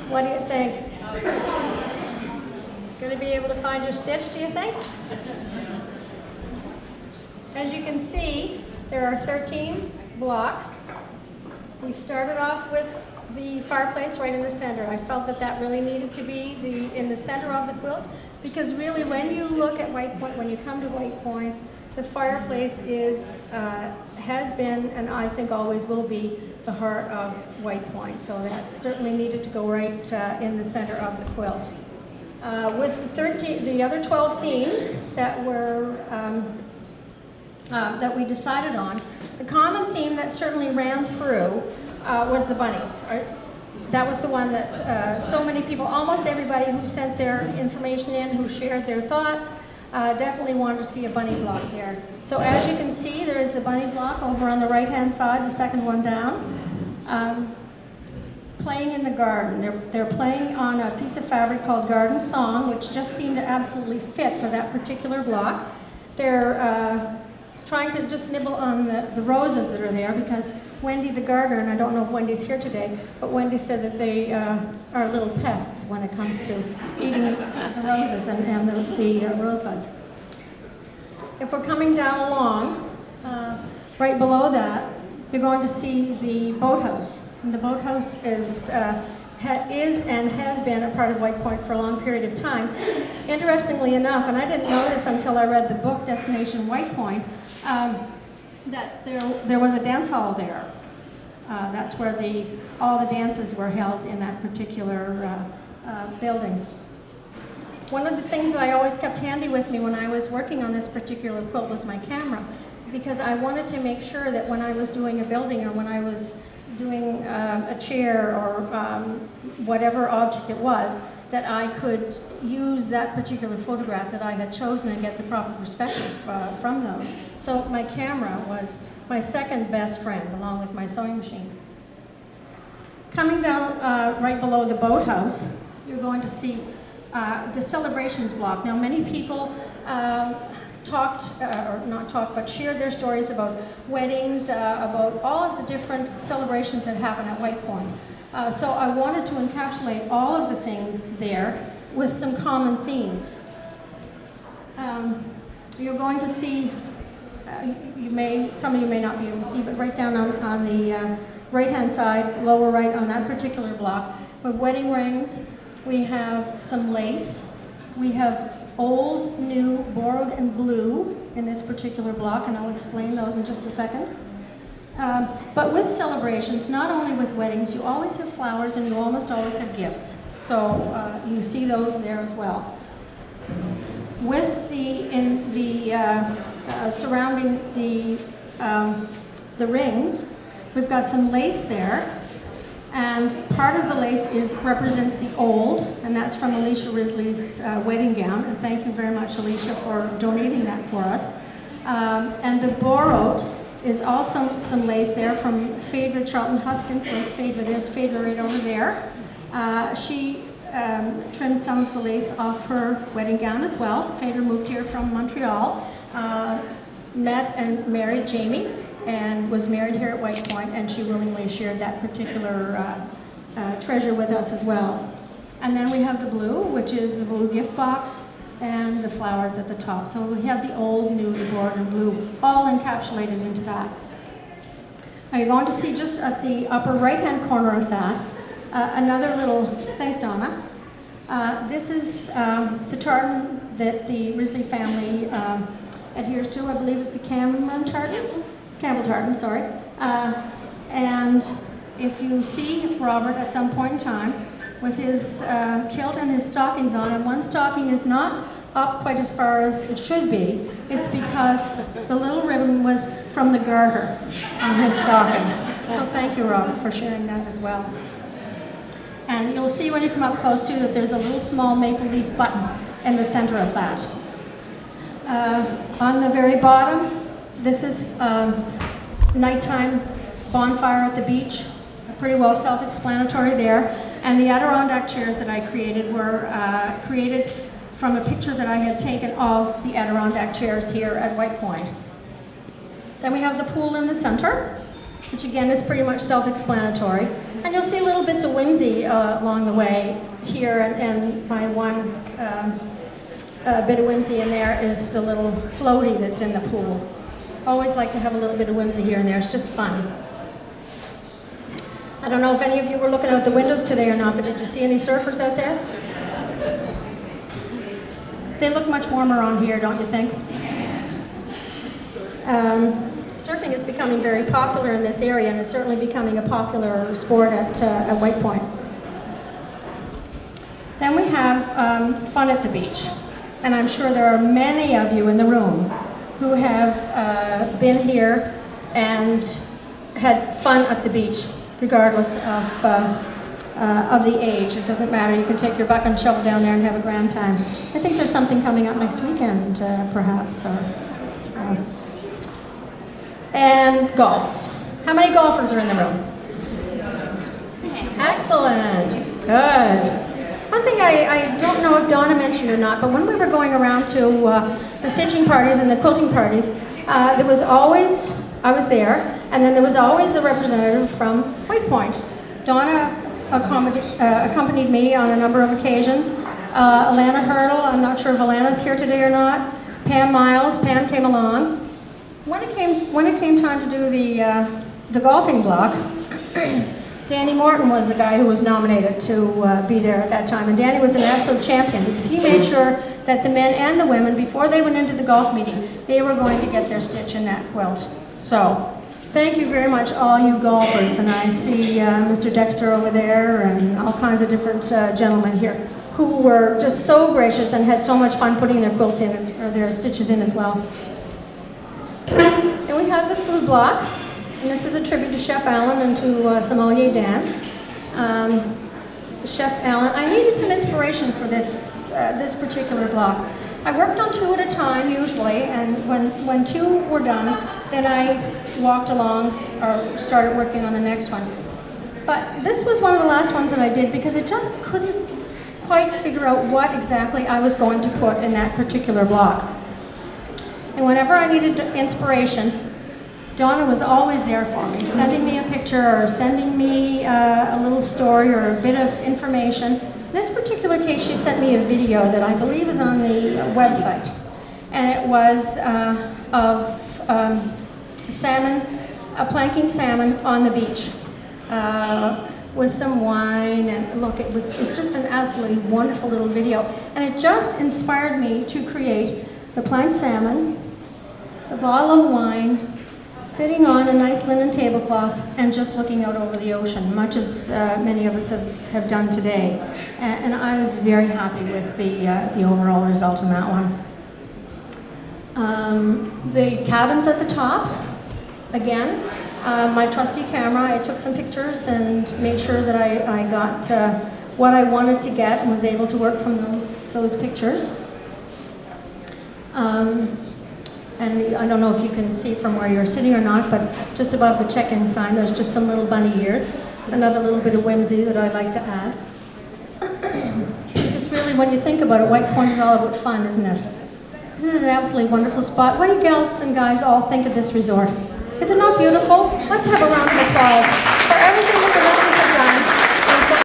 What do you think? Going to be able to find your stitch, do you think? As you can see, there are 13 blocks. We started off with the fireplace right in the center. I felt that that really needed to be in the center of the quilt, because really when you look at White Point, when you come to White Point, the fireplace has been, and I think always will be, the heart of White Point. So that certainly needed to go right in the center of the quilt. With the other 12 themes that were that we decided on, the common theme that certainly ran through was the bunnies. That was the one that so many people, almost everybody who sent their information in, who shared their thoughts, definitely wanted to see a bunny block there. So as you can see, there is the bunny block over on the right-hand side, the second one down. Playing in the garden. They're playing on a piece of fabric called Garden Song, which just seemed to absolutely fit for that particular block. They're trying to just nibble on the roses that are there, because Wendy the gardener, and I don't know if Wendy's here today, but Wendy said that they are little pests when it comes to eating the roses and the rosebuds. If we're coming down along, right below that, you're going to see the boathouse. And the boathouse is and has been a part of White Point for a long period of time. Interestingly enough, and I didn't know this until I read the book Destination White Point, that there was a dance hall there. That's where all the dances were held in that particular building. One of the things that I always kept handy with me when I was working on this particular quilt was my camera, because I wanted to make sure that when I was doing a building or when I was doing a chair or whatever object it was, that I could use that particular photograph that I had chosen and get the proper perspective from those. So my camera was my second best friend, along with my sewing machine. Coming down right below the boathouse, you're going to see the celebrations block. Now, many people shared their stories about weddings, about all of the different celebrations that happen at White Point. So I wanted to encapsulate all of the things there with some common themes. You're going to see, some of you may not be able to see, but right down on the right-hand side, lower right on that particular block, with wedding rings, we have some lace, we have old, new, borrowed, and blue in this particular block, and I'll explain those in just a second. But with celebrations, not only with weddings, you always have flowers and you almost always have gifts. So you see those there as well. With surrounding the rings, we've got some lace there. And part of the lace represents the old, and that's from Alicia Risley's wedding gown. And thank you very much, Alicia, for donating that for us. And the borrowed is also some lace there from Phaedra Charlton Huskins. Where's Phaedra? There's Phaedra right over there. She trimmed some of the lace off her wedding gown as well. Phaedra moved here from Montreal, met and married Jamie, and was married here at White Point, and she willingly shared that particular treasure with us as well. And then we have the blue, which is the blue gift box, and the flowers at the top. So we have the old, new, the borrowed, and blue, all encapsulated into that. Now you're going to see just at the upper right-hand corner of that, another little, thanks Donna, this is the tartan that the Risley family adheres to. I believe it's the Campbell tartan, sorry. And if you see Robert at some point in time with his kilt and his stockings on, and one stocking is not up quite as far as it should be, it's because the little ribbon was from the garter on his stocking. So thank you, Robert, for sharing that as well. And you'll see when you come up close to that there's a little small maple leaf button in the center of that. On the very bottom, this is nighttime bonfire at the beach, pretty well self-explanatory there. And the Adirondack chairs that I created were created from a picture that I had taken of the Adirondack chairs here at White Point. Then we have the pool in the center, which again is pretty much self-explanatory. And you'll see a little bit bits of whimsy along the way here, and my one bit of whimsy in there is the little floaty that's in the pool. Always like to have a little bit of whimsy here and there. It's just fun. I don't know if any of you were looking out the windows today or not, but did you see any surfers out there? They look much warmer on here, don't you think? Surfing is becoming very popular in this area, and it's certainly becoming a popular sport at White Point. Then we have fun at the beach. And I'm sure there are many of you in the room who have been here and had fun at the beach, regardless of the age. It doesn't matter. You can take your bucket and shovel down there and have a grand time. I think there's something coming up next weekend, perhaps. And golf. How many golfers are in the room? Excellent. Good. One thing I don't know if Donna mentioned or not, but when we were going around to the stitching parties and the quilting parties, there was always, I was there, and then there was always a representative from White Point. Donna accompanied me on a number of occasions. Alana Hurdle, I'm not sure if Alana's here today or not. Pam Miles, Pam came along. When it came time to do the golfing block, Danny Morton was the guy who was nominated to be there at that time, and Danny was an absolute champion because he made sure that the men and the women, before they went into the golf meeting, they were going to get their stitch in that quilt. So, thank you very much, all you golfers, and I see Mr. Dexter over there and all kinds of different gentlemen here who were just so gracious and had so much fun putting their quilts in, or their stitches in as well. Then we have the food block. And this is a tribute to Chef Allen and to Sommelier Dan. Chef Allen, I needed some inspiration for this particular block. I worked on two at a time usually, and when two were done, then I walked along or started working on the next one. But this was one of the last ones that I did because I just couldn't quite figure out what exactly I was going to put in that particular block. And whenever I needed inspiration, Donna was always there for me, sending me a picture or sending me a little story or a bit of information. In this particular case, she sent me a video that I believe is on the website. And it was of salmon, planking salmon on the beach with some wine. And look, it's just an absolutely wonderful little video. And it just inspired me to create the planked salmon, the bottle of wine, sitting on a nice linen tablecloth and just looking out over the ocean, much as many of us have done today. And I was very happy with the overall result on that one. The cabins at the top, again, my trusty camera, I took some pictures and made sure that I got what I wanted to get and was able to work from those pictures. And I don't know if you can see from where you're sitting or not, but just above the check-in sign, there's just some little bunny ears. Another little bit of whimsy that I'd like to add. It's really, when you think about it, White Point is all about fun, isn't it? Isn't it an absolutely wonderful spot? What do you gals and guys all think of this resort? Is it not beautiful? Let's have a round of applause.